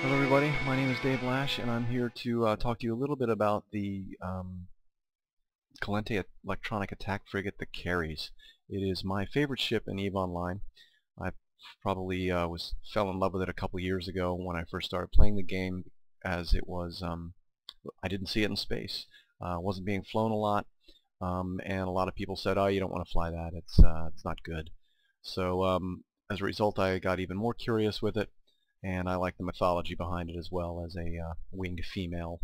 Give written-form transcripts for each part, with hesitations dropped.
Hello everybody, my name is Dave Lash and I'm here to talk to you a little bit about the Calente electronic attack frigate, the Keres. It is my favorite ship in EVE Online. I probably fell in love with it a couple years ago when I first started playing the game, as it was I didn't see it in space. Wasn't being flown a lot, and a lot of people said, "Oh, you don't want to fly that. It's not good." So as a result, I got even more curious with it, and I like the mythology behind it as well, as a winged female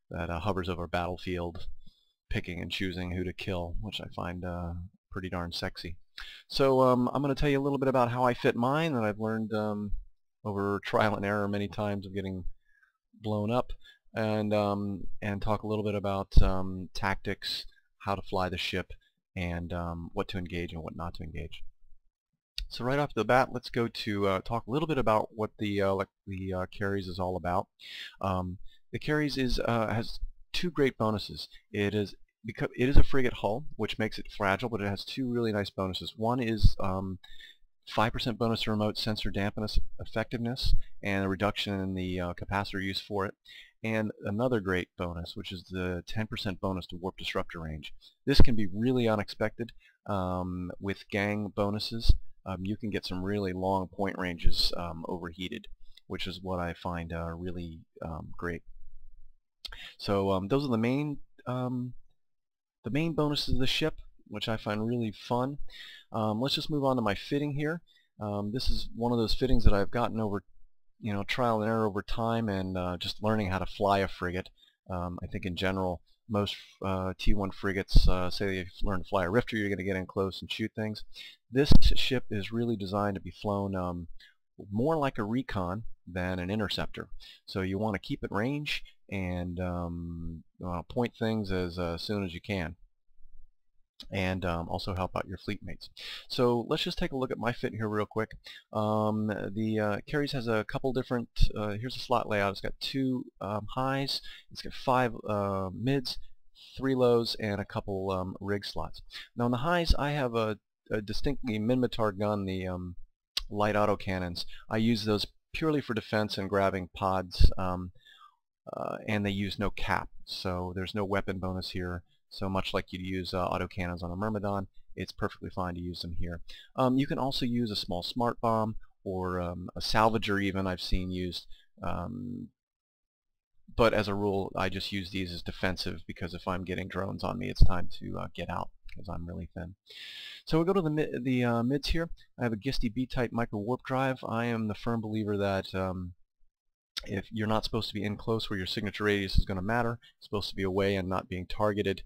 that hovers over a battlefield, picking and choosing who to kill, which I find pretty darn sexy. So I'm going to tell you a little bit about how I fit mine that I've learned over trial and error many times of getting blown up, and talk a little bit about tactics, how to fly the ship, and what to engage and what not to engage. So right off the bat, let's go to talk a little bit about what the Keres is all about. The Keres has two great bonuses. It is a frigate hull, which makes it fragile, but it has two really nice bonuses. One is 5% bonus to remote sensor dampness effectiveness and a reduction in the capacitor use for it. And another great bonus, which is the 10% bonus to warp disruptor range. This can be really unexpected with gang bonuses. You can get some really long point ranges overheated, which is what I find really great. So those are the main bonuses of the ship, which I find really fun. Let's just move on to my fitting here. This is one of those fittings that I've gotten over, trial and error over time, and just learning how to fly a frigate. I think in general, most T1 frigates say if you learn to fly a rifter, you're going to get in close and shoot things. This ship is really designed to be flown more like a recon than an interceptor. So you want to keep at range and point things as soon as you can, and also help out your fleet mates. So let's just take a look at my fit here real quick. The Keres has a couple different, here's a slot layout. It's got two highs, it's got 5 mids, 3 lows, and a couple rig slots. Now on the highs, I have a distinctly Minmatar gun, the light autocannons. I use those purely for defense and grabbing pods, and they use no cap, so there's no weapon bonus here. So much like you'd use autocannons on a Myrmidon, it's perfectly fine to use them here. You can also use a small smart bomb or a salvager even, I've seen used. But as a rule, I just use these as defensive, because if I'm getting drones on me, it's time to get out, because I'm really thin. So we'll go to the mids here. I have a GISTI B-type micro warp drive. I am the firm believer that if you're not supposed to be in close where your signature radius is going to matter, it's supposed to be away and not being targeted.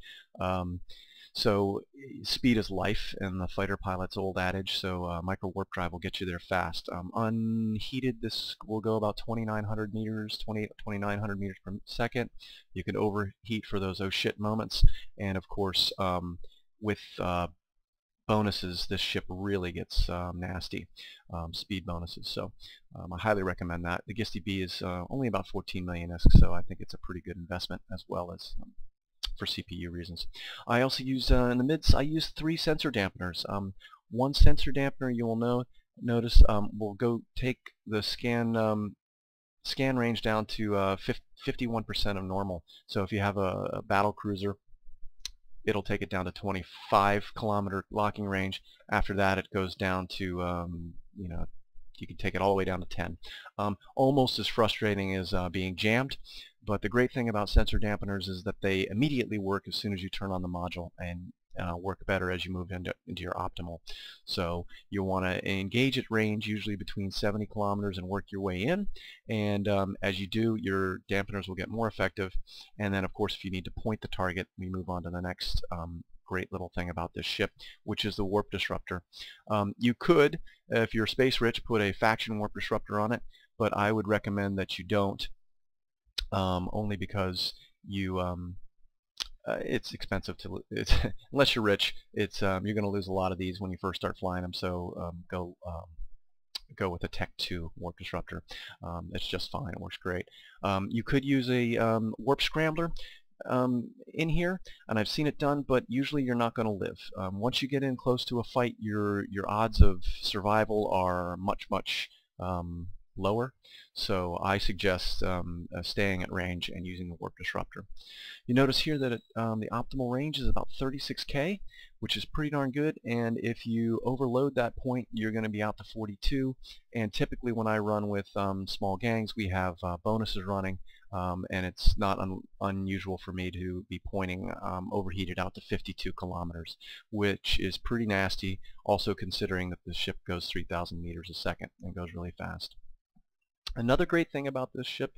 So speed is life in the fighter pilot's old adage, so micro warp drive will get you there fast. Unheated, this will go about 2,900 meters, 2,900 meters per second. You can overheat for those oh shit moments, and of course with bonuses, this ship really gets nasty, speed bonuses. So I highly recommend that. The GISTI B is only about 14 million ISK, so I think it's a pretty good investment, as well as for CPU reasons. I also use, in the mids, I use 3 sensor dampeners. One sensor dampener, you will notice, will go take the scan range down to 51% of normal. So if you have a battle cruiser, it'll take it down to 25-kilometer locking range. After that, it goes down to, you can take it all the way down to 10. Almost as frustrating as being jammed, but the great thing about sensor dampeners is that they immediately work as soon as you turn on the module, and work better as you move into your optimal. So you want to engage at range, usually between 70 kilometers, and work your way in, and as you do, your dampeners will get more effective. And then of course, if you need to point the target, we move on to the next great little thing about this ship, which is the warp disruptor. You could, if you're space rich, put a faction warp disruptor on it, but I would recommend that you don't, only because you it's expensive to unless you're rich. It's you're going to lose a lot of these when you first start flying them. So go with a Tech 2 warp disruptor. It's just fine. It works great. You could use a warp scrambler in here, and I've seen it done, but usually you're not going to live. Once you get in close to a fight, your odds of survival are much lower. So I suggest staying at range and using the warp disruptor. You notice here that the optimal range is about 36K, which is pretty darn good, and if you overload that point, you're going to be out to 42. And typically when I run with small gangs, we have bonuses running, and it's not unusual for me to be pointing overheated out to 52 kilometers, which is pretty nasty, also considering that the ship goes 3,000 meters a second and goes really fast. Another great thing about this ship,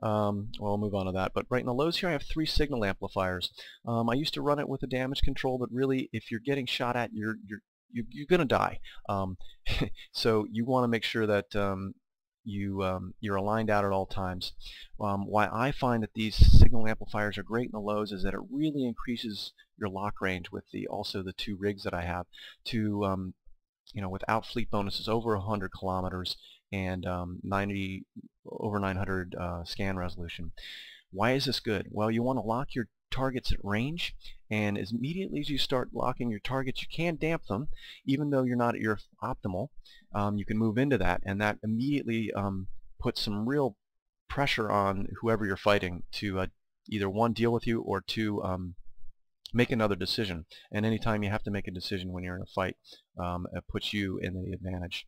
well, I'll move on to that, but right in the lows here I have 3 signal amplifiers. I used to run it with a damage control, but really if you're getting shot at, you're going to die. So you want to make sure that you're aligned out at all times. Why I find that these signal amplifiers are great in the lows is that it really increases your lock range with also the 2 rigs that I have to without fleet bonuses over 100 kilometers and over 900 scan resolution. Why is this good? Well, you want to lock your targets at range, and as immediately as you start locking your targets, you can damp them, even though you're not at your optimal. You can move into that, and that immediately puts some real pressure on whoever you're fighting to either 1, deal with you, or 2, make another decision. And anytime you have to make a decision when you're in a fight, it puts you in the advantage.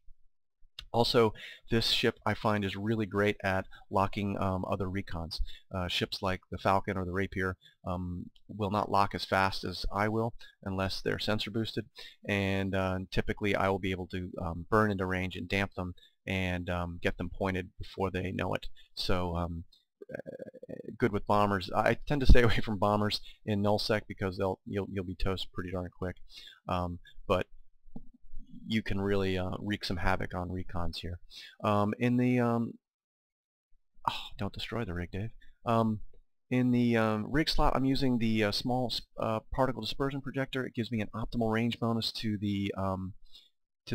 Also, this ship I find is really great at locking other recons. Ships like the Falcon or the Rapier will not lock as fast as I will unless they're sensor boosted, and typically I will be able to burn into range and damp them and get them pointed before they know it. So good with bombers. I tend to stay away from bombers in nullsec because you'll be toast pretty darn quick. But you can really wreak some havoc on recons here. In the don't destroy the rig, Dave. In the rig slot, I'm using the small particle dispersion projector. It gives me an optimal range bonus to the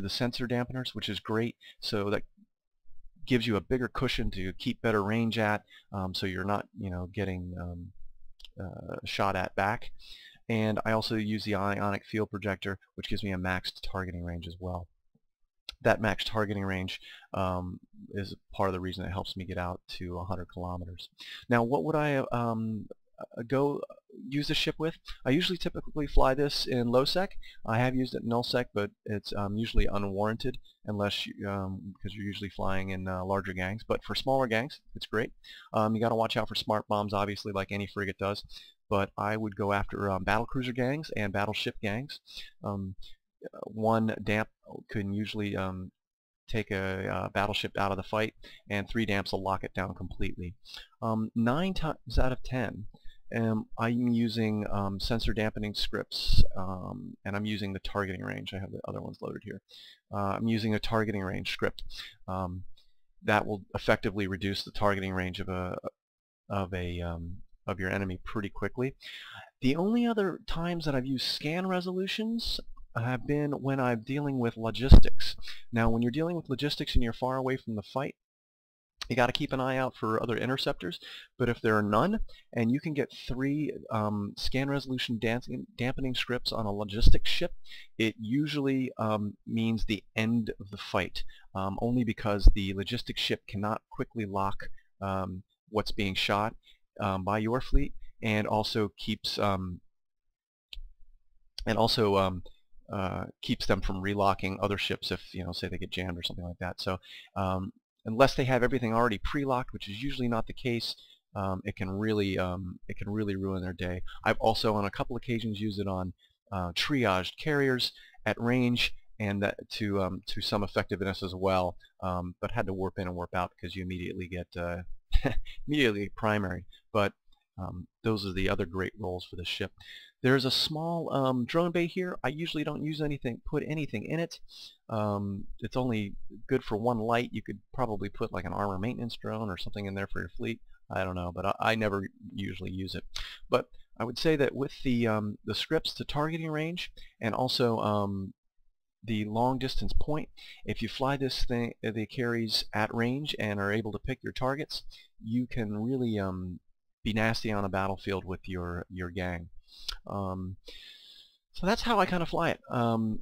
sensor dampeners, which is great. So that gives you a bigger cushion to keep better range at, so you're not getting shot at back. And I also use the ionic field projector, which gives me a maxed targeting range as well. That maxed targeting range is part of the reason it helps me get out to 100 kilometers. Now, what would I go use the ship with? I usually typically fly this in low sec. I have used it in null sec, but it's usually unwarranted unless because you're usually flying in larger gangs. But for smaller gangs, it's great. You got to watch out for smart bombs, obviously, like any frigate does. But I would go after battlecruiser gangs and battleship gangs. 1 damp can usually take a battleship out of the fight, and 3 damps will lock it down completely. 9 times out of 10, I'm using sensor dampening scripts, and I'm using the targeting range. I have the other ones loaded here. I'm using a targeting range script that will effectively reduce the targeting range of your enemy pretty quickly. The only other times that I've used scan resolutions have been when I'm dealing with logistics. Now, when you're dealing with logistics and you're far away from the fight, you got to keep an eye out for other interceptors, but if there are none, and you can get 3 scan resolution dampening scripts on a logistics ship, it usually means the end of the fight, only because the logistics ship cannot quickly lock what's being shot by your fleet, and also keeps keeps them from relocking other ships if, say they get jammed or something like that. So unless they have everything already pre-locked, which is usually not the case, it can really ruin their day. I've also on a couple occasions used it on triaged carriers at range, and that to some effectiveness as well, but had to warp in and warp out because you immediately get immediately primary. But those are the other great roles for the ship. There's a small drone bay here. I usually don't use put anything in it. It's only good for 1 light. You could probably put like an armor maintenance drone or something in there for your fleet. I don't know, but I never usually use it. But I would say that with the scripts, the targeting range, and also the long distance point, if you fly this thing, the Keres at range and are able to pick your targets, you can really be nasty on a battlefield with your gang. So So that's how I kind of fly it.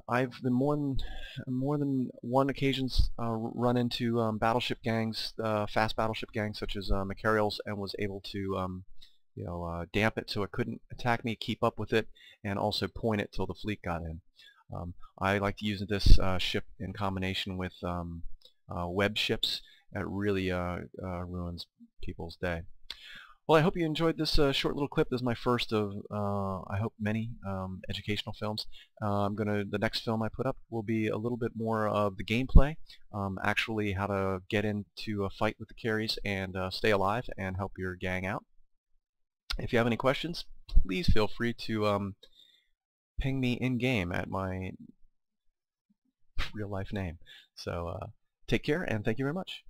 I've been more than one occasions run into battleship gangs, fast battleship gangs such as Keres, and was able to damp it so it couldn't attack me, keep up with it, and also point it till the fleet got in. I like to use this ship in combination with web ships. It really ruins people's day. Well, I hope you enjoyed this short little clip. This is my first of, I hope, many educational films. The next film I put up will be a little bit more of the gameplay, actually how to get into a fight with the Keres and stay alive and help your gang out. If you have any questions, please feel free to ping me in-game at my real-life name. So take care, and thank you very much.